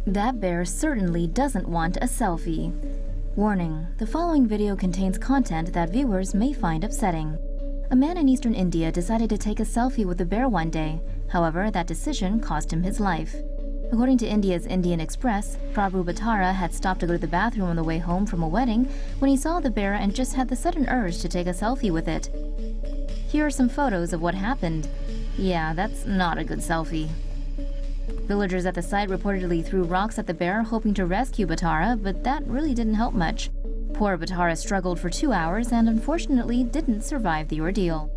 That bear certainly doesn't want a selfie. Warning, the following video contains content that viewers may find upsetting. A man in eastern India decided to take a selfie with a bear one day. However, that decision cost him his life. According to India's Indian Express, Prabhu Batara had stopped to go to the bathroom on the way home from a wedding when he saw the bear and just had the sudden urge to take a selfie with it. Here are some photos of what happened. Yeah, that's not a good selfie. Villagers at the site reportedly threw rocks at the bear, hoping to rescue Batara, but that really didn't help much. Poor Batara struggled for 2 hours and unfortunately didn't survive the ordeal.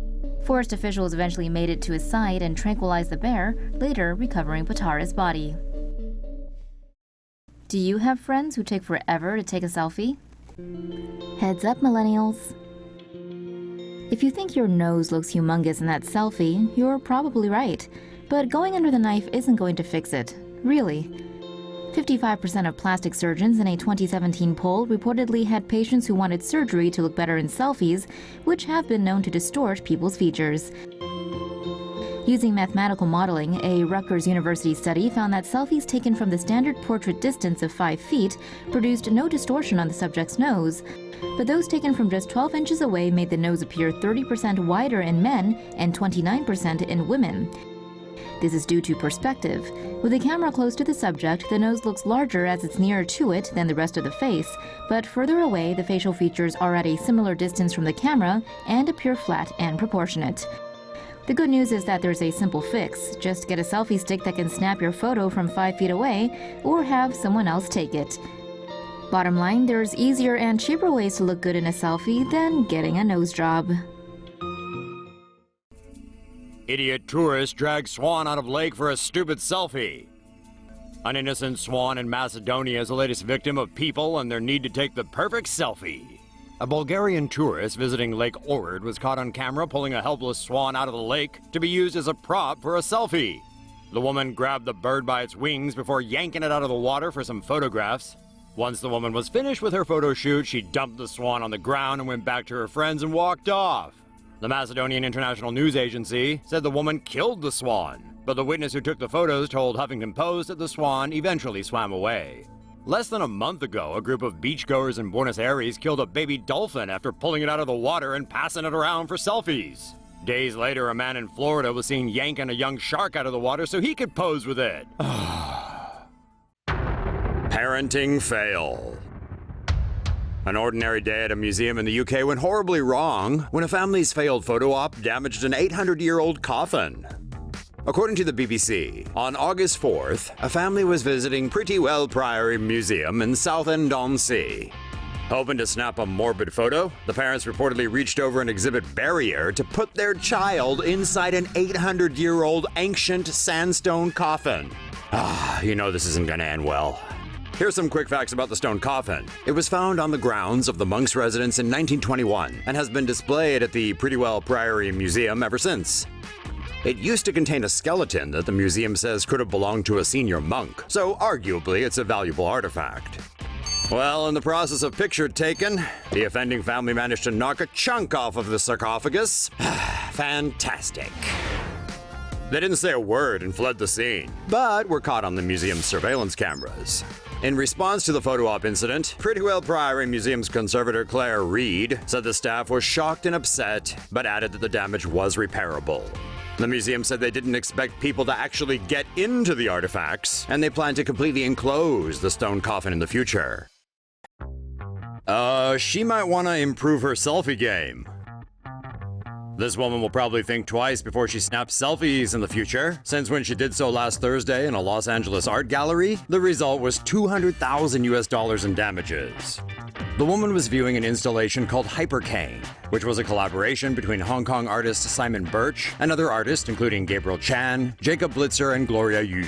Forest officials eventually made it to his side and tranquilized the bear, later recovering Batara's body. Do you have friends who take forever to take a selfie? Heads up, millennials. If you think your nose looks humongous in that selfie, you're probably right. But going under the knife isn't going to fix it. Really. 55% of plastic surgeons in a 2017 poll reportedly had patients who wanted surgery to look better in selfies, which have been known to distort people's features. Using mathematical modeling, a Rutgers University study found that selfies taken from the standard portrait distance of 5 feet produced no distortion on the subject's nose. But those taken from just 12 inches away made the nose appear 30% wider in men and 29% in women. This is due to perspective. With the camera close to the subject, the nose looks larger as it's nearer to it than the rest of the face, but further away, the facial features are at a similar distance from the camera and appear flat and proportionate. The good news is that there's a simple fix. Just get a selfie stick that can snap your photo from 5 feet away, or have someone else take it. Bottom line, there's easier and cheaper ways to look good in a selfie than getting a nose job. Idiot tourist drags swan out of lake for a stupid selfie. An innocent swan in Macedonia is the latest victim of people and their need to take the perfect selfie. A Bulgarian tourist visiting Lake Ohrid was caught on camera pulling a helpless swan out of the lake to be used as a prop for a selfie. The woman grabbed the bird by its wings before yanking it out of the water for some photographs. Once the woman was finished with her photo shoot, she dumped the swan on the ground and went back to her friends and walked off. The Macedonian International News Agency said the woman killed the swan, but the witness who took the photos told Huffington Post that the swan eventually swam away. Less than a month ago, a group of beachgoers in Buenos Aires killed a baby dolphin after pulling it out of the water and passing it around for selfies. Days later, a man in Florida was seen yanking a young shark out of the water so he could pose with it. Parenting fail. An ordinary day at a museum in the UK went horribly wrong when a family's failed photo op damaged an 800-year-old coffin. According to the BBC, on August 4th, a family was visiting Pretty-Well Priory Museum in Southend-on-Sea. Hoping to snap a morbid photo, the parents reportedly reached over an exhibit barrier to put their child inside an 800-year-old ancient sandstone coffin. You know this isn't gonna end well. Here's some quick facts about the stone coffin. It was found on the grounds of the monk's residence in 1921 and has been displayed at the Pretty-Well Priory Museum ever since. It used to contain a skeleton that the museum says could have belonged to a senior monk, so arguably it's a valuable artifact. Well, in the process of picture taken, the offending family managed to knock a chunk off of the sarcophagus. Fantastic. They didn't say a word and fled the scene, but were caught on the museum's surveillance cameras. In response to the photo op incident, Pretty-Well Priory Museum's conservator Claire Reed said the staff was shocked and upset, but added that the damage was repairable. The museum said they didn't expect people to actually get into the artifacts, and they plan to completely enclose the stone coffin in the future. She might want to improve her selfie game. This woman will probably think twice before she snaps selfies in the future, since when she did so last Thursday in a Los Angeles art gallery, the result was $200,000 in damages. The woman was viewing an installation called Hypercane, which was a collaboration between Hong Kong artist Simon Birch and other artists including Gabriel Chan, Jacob Blitzer, and Gloria Yu.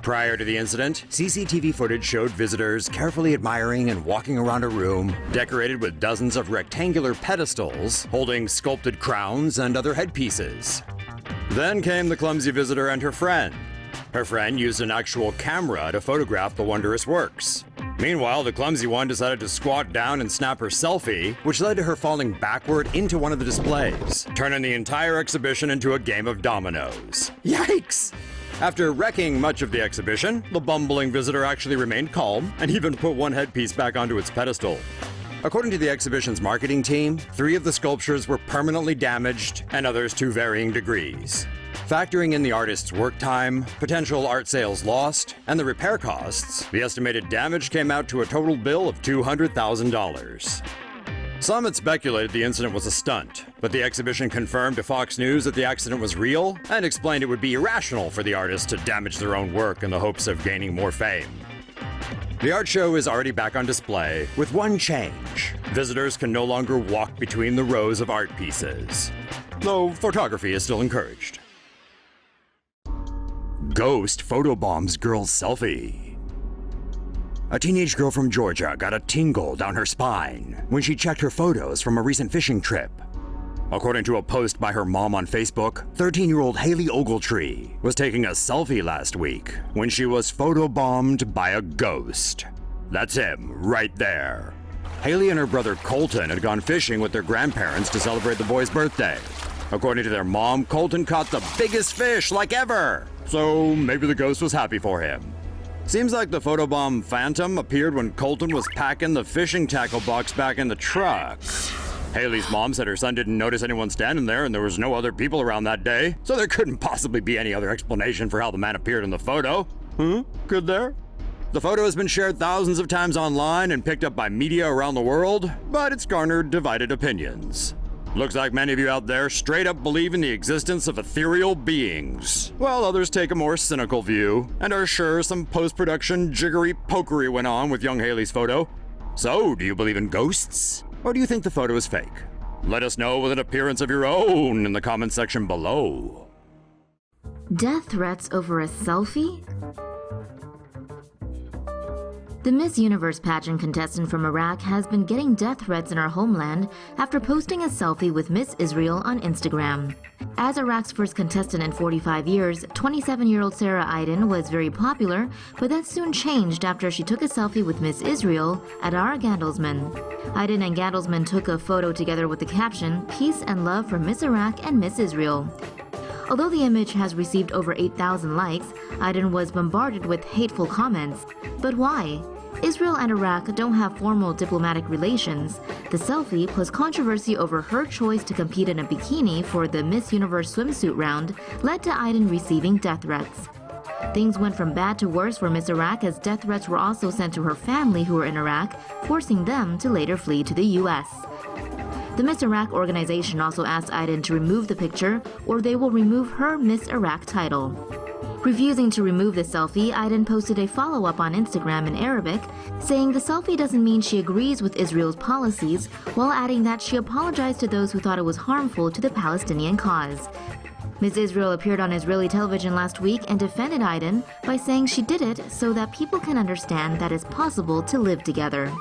Prior to the incident, CCTV footage showed visitors carefully admiring and walking around a room decorated with dozens of rectangular pedestals holding sculpted crowns and other headpieces. Then came the clumsy visitor and her friend. Her friend used an actual camera to photograph the wondrous works. Meanwhile, the clumsy one decided to squat down and snap her selfie, which led to her falling backward into one of the displays, turning the entire exhibition into a game of dominoes. Yikes! After wrecking much of the exhibition, the bumbling visitor actually remained calm and even put one headpiece back onto its pedestal. According to the exhibition's marketing team, 3 of the sculptures were permanently damaged and others to varying degrees. Factoring in the artist's work time, potential art sales lost, and the repair costs, the estimated damage came out to a total bill of $200,000. Some had speculated the incident was a stunt, but the exhibition confirmed to Fox News that the accident was real and explained it would be irrational for the artist to damage their own work in the hopes of gaining more fame. The art show is already back on display, with one change. Visitors can no longer walk between the rows of art pieces, though photography is still encouraged. Ghost photobombs girl's selfie. A teenage girl from Georgia got a tingle down her spine when she checked her photos from a recent fishing trip. According to a post by her mom on Facebook, 13-year-old Haley Ogletree was taking a selfie last week when she was photobombed by a ghost. That's him, right there. Haley and her brother Colton had gone fishing with their grandparents to celebrate the boy's birthday. According to their mom, Colton caught the biggest fish like ever, so maybe the ghost was happy for him. Seems like the photobomb phantom appeared when Colton was packing the fishing tackle box back in the truck. Haley's mom said her son didn't notice anyone standing there and there was no other people around that day, so there couldn't possibly be any other explanation for how the man appeared in the photo. Could there? The photo has been shared thousands of times online and picked up by media around the world, but it's garnered divided opinions. Looks like many of you out there straight up believe in the existence of ethereal beings, while others take a more cynical view and are sure some post-production jiggery-pokery went on with young Haley's photo. So, do you believe in ghosts? Or do you think the photo is fake? Let us know with an appearance of your own in the comment section below. Death threats over a selfie? The Miss Universe pageant contestant from Iraq has been getting death threats in her homeland after posting a selfie with Miss Israel on Instagram. As Iraq's first contestant in 45 years, 27-year-old Sarah Aydin was very popular, but that soon changed after she took a selfie with Miss Israel at our Gandelsman. Aydin and Gandelsman took a photo together with the caption, "Peace and love for Miss Iraq and Miss Israel." Although the image has received over 8,000 likes, Aydin was bombarded with hateful comments. But why? Israel and Iraq don't have formal diplomatic relations. The selfie, plus controversy over her choice to compete in a bikini for the Miss Universe swimsuit round, led to Aydin receiving death threats. Things went from bad to worse for Miss Iraq as death threats were also sent to her family who were in Iraq, forcing them to later flee to the US. The Miss Iraq organization also asked Aydin to remove the picture or they will remove her Miss Iraq title. Refusing to remove the selfie, Aydin posted a follow-up on Instagram in Arabic, saying the selfie doesn't mean she agrees with Israel's policies, while adding that she apologized to those who thought it was harmful to the Palestinian cause. Miss Israel appeared on Israeli television last week and defended Aydin by saying she did it so that people can understand that it's possible to live together.